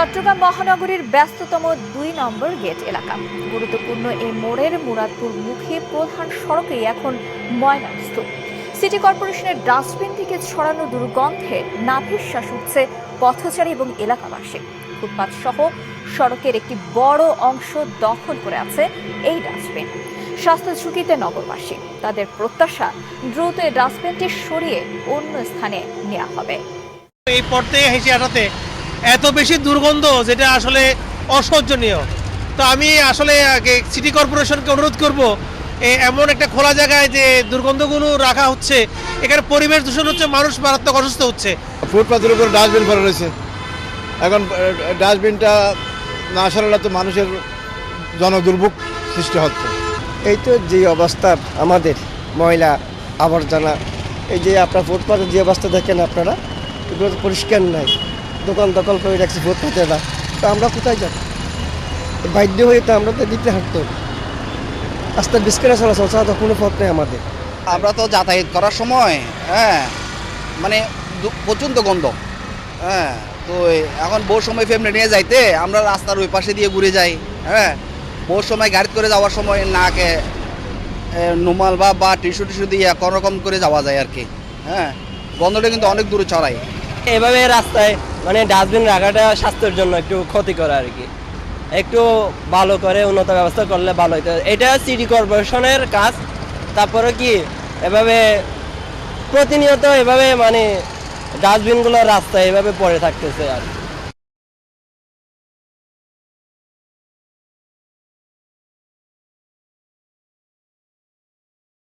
চট্টগ্রাম মহানগরীর ব্যস্ততম ২ নম্বর গেট এলাকা। গুরুত্বপূর্ণ এই মোড়ের মুরাদপুর মুখী প্রধান সড়কেই এখন ময়লার স্তূপ। সিটি কর্পোরেশনের ডাস্টবিন থেকে ছড়ানো দুর্গন্ধে নাভিশ্বাস উঠছে পথচারী এবং এলাকাবাসী। ফুটপাত সহ সড়কের একটি বড় অংশ দখল করে আছে এই ডাস্টবিন। স্বাস্থ্য ঝুঁকিতে নগরবাসী, তাদের প্রত্যাশা দ্রুত এই ডাস্টবিনটি সরিয়ে অন্য স্থানে নেওয়া হবে। এই পথ থেকে হেসে আসাতে এত বেশি দুর্গন্ধ, যেটা আসলে অসহ্যনীয়। তো আমি আসলে সিটি কর্পোরেশনকে অনুরোধ করব, এমন একটা খোলা জায়গায় যে দুর্গন্ধগুলো রাখা হচ্ছে, এখানে পরিবেশ দূষণ হচ্ছে, মানুষ মারাত্মক অসুস্থ হচ্ছে। ফুটপাথের উপর ডাস্টবিন পড়ে রয়েছে, এখন ডাস্টবিনটা না সরালে তো মানুষের জনদুর্ভোগ সৃষ্টি হচ্ছে। এই তো যে অবস্থা আমাদের ময়লা আবর্জনা, এই যে আপনার ফুটপাথের যে অবস্থা দেখেন আপনারা, এগুলো তো পরিষ্কার নাই, দোকান দখল করে রাখছি ফুটপাথে না। তো আমরা কোথায় যাব? বাধ্য হয়ে তো আমরা তো দিতে হাঁটতে হবে, রাস্তার বিস্কেরা চলাচল ছাড়া তো কোনো পথ নেই আমাদের। আমরা তো যাতায়াত করার সময় মানে প্রচণ্ড গন্ধ। তো এখন বহু সময় ফ্যামিলি নিয়ে যাইতে আমরা রাস্তার ওই পাশে দিয়ে ঘুরে যাই। বহু সময় গাড়ি করে যাওয়ার সময় নাকে নোমাল বা টিস্যু দিয়ে কোনোরকম করে যাওয়া যায় আর কি। গন্ধটা কিন্তু অনেক দূরে ছড়ায়। এভাবে রাস্তায় মানে ডাস্টবিন রাখাটা স্বাস্থ্যের জন্য একটু ক্ষতিকর আর কি। একটু ভালো করে উন্নত ব্যবস্থা করলে ভালো হতো। এটা সিটি কর্পোরেশনের কাজ। তারপরে কি এভাবে প্রতিনিয়ত এভাবে মানে ডাস্টবিনগুলো রাস্তায় এভাবে পড়ে থাকতেছে আর